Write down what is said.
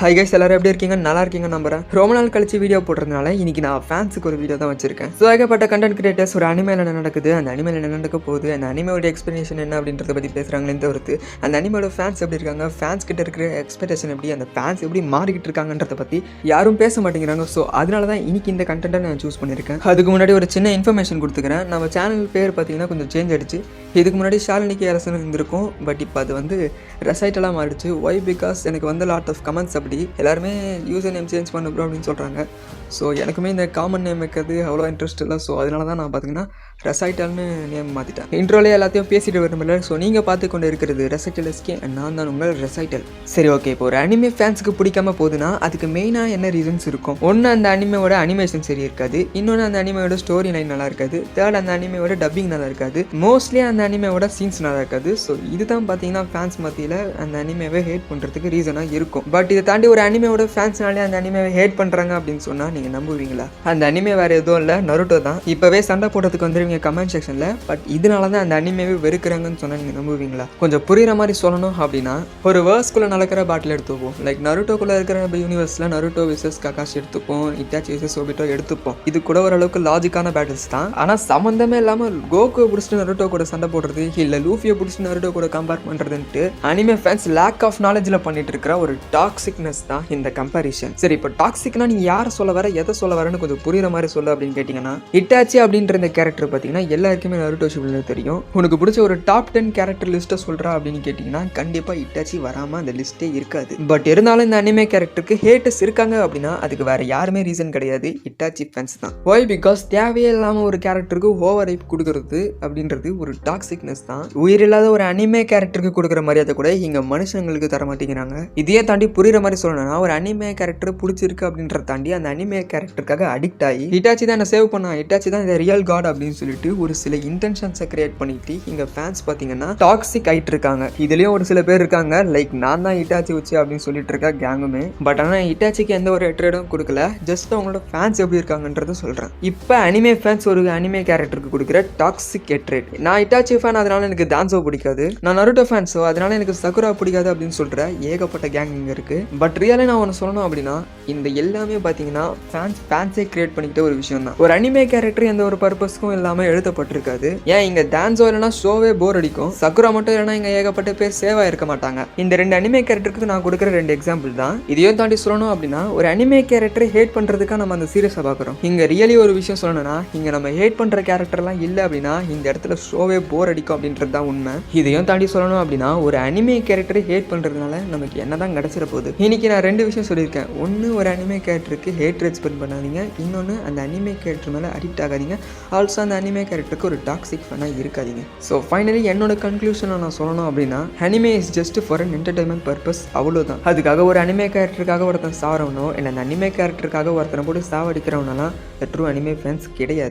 Hi guys, எல்லாரும் எப்படி இருக்கீங்க? நல்லா இருக்கீங்க நம்புறேன். ரொம்ப நாள் கழிச்சு வீடியோ போடுறதுனால இன்னைக்கு நான் ஃபேன்ஸுக்கு ஒரு வீடியோ தான் வச்சிருக்கேன். ஸோ ஏகப்பட்ட கண்டென்ட் கிரியேட்டர்ஸ் ஒரு அனிமேல என்ன நடக்குது, அந்த அனிமேல என்ன நடக்க போகுது, அந்த அனிமேவோட எக்ஸ்பிளனேஷன் என்ன அப்படின்றத பற்றி பேசுகிறாங்களே தவிர்த்து அந்த அனிமேவோட ஃபேன்ஸ் எப்படி இருக்காங்க, ஃபேன்ஸ் கிட்ட இருக்கிற எக்ஸ்பெக்டேஷன் எப்படி, அந்த ஃபேன்ஸ் எப்படி மாறிக்கிட்டு இருக்காங்கன்றத பற்றி யாரும் பேச மாட்டேங்கிறாங்க. ஸோ அதனால தான் இன்னைக்கு இந்த கண்டென்ட்டை நான் சூஸ் பண்ணியிருக்கேன். அதுக்கு முன்னாடி ஒரு சின்ன இன்ஃபர்மேஷன் கொடுத்துக்கிறேன். நம்ம சேனல் பேர் பார்த்தீங்கன்னா கொஞ்சம் சேஞ்ச் ஆயிடுச்சு. இதுக்கு முன்னாடி ஷாலினிக்கு அரசன் இருந்திருக்கும், பட் இப்போ அது வந்து ரெசைட்டெல்லாம் மாறிடுச்சு. ஒய் பிகாஸ் எனக்கு வந்து லாட் ஆஃப் கமெண்ட்ஸ் அப்படி எல்லாருமே யூசர் நேம் சேஞ்ச் பண்ண ப்ரோ அப்படின்னு சொல்கிறாங்க. ஸோ எனக்குமே இந்த காமன் நேம் வைக்கிறது அவ்வளோ இன்ட்ரெஸ்ட் இல்லை. ஸோ அதனால தான் நான் பார்த்தீங்கன்னா ரெசைட்டல்னு நேம் மாற்றிட்டேன். இன்ட்ரோலே எல்லாத்தையும் பேசிட்டு வரமில்ல. ஸோ நீங்கள் பார்த்து கொண்டு இருக்கிறது ரெசைட்டல் எஸ்கே, நான் தான் உங்கள் ரெசைட்டல். சரி, ஓகே. இப்போ ஒரு அனிமே ஃபேன்ஸுக்கு பிடிக்காம போகுதுன்னா அதுக்கு மெயினாக என்ன ரீசன்ஸ் இருக்கும்? ஒன்று, அந்த அனிமேவோட அனிமேஷன் சரி இருக்காது. இன்னொன்று, அந்த அனிமேவோட ஸ்டோரி லைன் நல்லா இருக்காது. தேர்ட், அந்த அனிமேவோட டப்பிங் நல்லா இருக்காது. மோஸ்ட்லி அந்த அனிமேவோட சீன்ஸ் நல்லா இருக்காது. ஸோ இதுதான் பார்த்தீங்கன்னா ஃபேன்ஸ் மத்தியில் அந்த அனிமேவை ஹேட் பண்ணுறதுக்கு ரீசனாக இருக்கும். பட் இதை தாண்டி ஒரு அனிமேவோட ஃபேன்ஸ்னாலே அந்த அனிமேவை ஹேட் பண்ணுறாங்க அப்படின்னு சொன்னால் நீங்கள் நம்புவீங்களா? அந்த அனிமே வேறு எதுவும் இல்லை, நருட்டோ தான். இப்போவே சண்டை போடுறதுக்கு வந்துருவீங்க கமெண்ட் செக்ஷனில். பட் இதனால தான் அந்த அனிமேவை வெறுக்கிறாங்கன்னு சொன்னால் நீங்கள் நம்புவீங்களா? கொஞ்சம் புரிகிற மாதிரி சொல்லணும் அப்படின்னா, ஒரு வேர்ஸ்குள்ளே நடக்கிற பேட்டில் எடுத்துப்போம். லைக் நருட்டோக்குள்ளே இருக்கிற யூனிவர்ஸில் நருட்டோ விசஸ் ககாஷி எடுத்துப்போம், இட்டாச்சி விசஸ் ஒபிட்டோ எடுத்துப்போம். இது கூட ஓரளவுக்கு லாஜிக்கான பேட்டில்ஸ் தான். ஆனால் சம்மந்தமே இல்லாமல் கோகுவை பிடிச்சிட்டு நருட்டோ கூட சண்டை போடுறது, இல்லை லூஃபியை பிடிச்சிட்டு நருட்டோ கூட கம்பேர் பண்ணுறதுன்ட்டு அனிமே ஃபேன்ஸ் லேக் ஆஃப் நாலேஜில் பண்ணிட்டு இருக்கிற ஒரு டாக்ஸிக்னஸ் தான் இந்த கம்பேரிஷன். சரி, இப்போ டாக்ஸிக்னா நீங்கள் யாரை சொல்ல வர, எதை சொல்ல வரன்னு கொஞ்சம் புரியுற மாதிரி சொல்ல அப்படின்னு கேட்டிங்கன்னா, இட்டாச்சி அப்படின்ற இந்த கேரக்டர் பார்த்தீங்கன்னா எல்லாருக்குமே நருட்டோ ஷிப்ல தெரியும். உனக்கு பிடிச்ச ஒரு டாப் 10 கேரக்டர் லிஸ்ட்டை சொல்கிறா அப்படின்னு கேட்டிங்கன்னா கண்டிப்பாக இட்டாச்சி வராமல் அந்த லிஸ்ட்டே இருக்காது. பட் இருந்தாலும் இந்த அனிமே கேரக்டருக்கு ஹேட்டர்ஸ் இருக்காங்க அப்படின்னா அதுக்கு வேற யாருமே ரீசன் கிடையாது, இட்டாச்சி ஃபேன்ஸ் தான். ஒய் பிகாஸ் தேவையே இல்லாமல் ஒரு கேரக்டருக்கு ஓவர் ஹைப் கொடுக்கறது அப்படின்றது ஒரு டாக்ஸிக்னஸ் தான். உயிரில்லாத ஒரு அனிமே கேரக்டருக்கு கொடுக்குற மரியாதை கூட இங்கே மனுஷங்களுக்கு தர மாட்டேங்கிறாங்க. இதையே தாண்டி புரியுற மாதிரி சொல்லணும்னா, ஒரு அனிமே கேரக்டர் பிடிச்சிருக்கு அப்படின்றத தாண்டி அந்த அனிமே கேரக்டருக்காக அடிக்ட் ஆகி இட்டாச்சி தான் என்ன சேவ் பண்ணா, இட்டாச்சி தான் இந்த ரியல் காட் அப்படின்னு சொல்லிட்டு ஒரு சில இன்டென்ஷன்ஸை கிரியேட் பண்ணிட்டு இங்க ஃபேன்ஸ் பார்த்தீங்கன்னா டாக்ஸிக் ஆயிட்டு இருக்காங்க. இதுலயும் ஒரு சில பேர் இருக்காங்க, லைக் நான் தான் இட்டாச்சி வச்சு அப்படின்னு சொல்லிட்டு இருக்கா கேங்குமே. பட் ஆனால் இட்டாச்சிக்கு எந்த ஒரு ஹேட்ரடும் கொடுக்கல, ஜஸ்ட் அவங்களோட ஃபேன்ஸ் எப்படி இருக்காங்கன்றத சொல்றேன். இப்போ அனிமே ஃபேன்ஸ் ஒரு அனிமே கேரக்டருக்கு கொடுக்குற டாக்ஸிக் ஹேட்ரேட். நான் இட்டாச்சி ஃபேன், அதனால எனக்கு டான்ஸோ பிடிக்காது. நான் நருட்டோ ஃபேன்ஸோ அதனால எனக்கு சகுரா பிடிக்காது அப்படின்னு சொல்ற ஏகப்பட்ட கேங் இங்க இருக்கு. பட் ரியலி நான் ஒன்று சொல்லணும் அப்படின்னா, இந்த எல்லாமே பார்த்தீங்கன்னா ஃபேன்ஸே கிரியேட் பண்ணிக்கிட்ட ஒரு விஷயம் தான். ஒரு அனிமே கேரக்டர் எந்த ஒரு பர்பஸ்க்கும் இல்லாமல் எழுதப்பட்டிருக்காது. ஏன் இங்க டான்ஸோ இல்லைனா ஷோவே போர் அடிக்கும். சகுரா மட்டும் இல்லைனா இங்க ஏகப்பட்ட பேர் சேவா இருக்க மாட்டாங்க. இந்த ரெண்டு அனிமே கேரக்டருக்கு நான் கொடுக்குற ரெண்டு எக்ஸாம்பிள் தான். இதையும் தாண்டி சொல்லணும் அப்படின்னா, ஒரு அனிமே கேரக்டரை ஹேட் பண்றதுக்காக நம்ம அந்த சீரியஸை பார்க்குறோம். இங்க ரியலி ஒரு விஷயம் சொல்லணும்னா, இங்க நம்ம ஹேட் பண்ற கேரக்டர்லாம் இல்லை அப்படின்னா இந்த இடத்துல ஷோவே போர் அடிக்கும் அப்படின்றது தான் உண்மை. இதையும் தாண்டி சொல்லணும் அப்படின்னா, ஒரு அனிமே கேரக்டரை ஹேட் பண்றதுனால நமக்கு என்னதான் கிடைச்சிட போகுது? இன்னைக்கு நான் ரெண்டு விஷயம் சொல்லியிருக்கேன். ஒன்று, ஒரு அனிமே கேரக்டருக்கு ஹேட்ரேட் ஸ்பெண்ட் பண்ணாதீங்க. இன்னொன்று, அந்த அனிமே கேரக்டர் மேலே அடிக்ட் ஆகாதீங்க. ஆல்சோ அந்த அனிமே கேரக்டருக்கு ஒரு டாக்ஸிக் ஃபேனாக இருக்காதீங்க. ஸோ ஃபைனலி என்னோட கன்க்ளூஷனை நான் சொல்லணும் அப்படின்னா, anime is just for an entertainment purpose, அவ்வளோதான். அதுக்காக ஒரு அனிமே கேரக்டருக்காக ஒருத்தன் சாவரவனோ இல்லை அந்த அனிமே கேரக்டருக்காக ஒருத்தனை போட்டு சாவடிக்கிறவனெல்லாம் ட்ரூ அனிமே ஃபேன்ஸ் கிடையாது.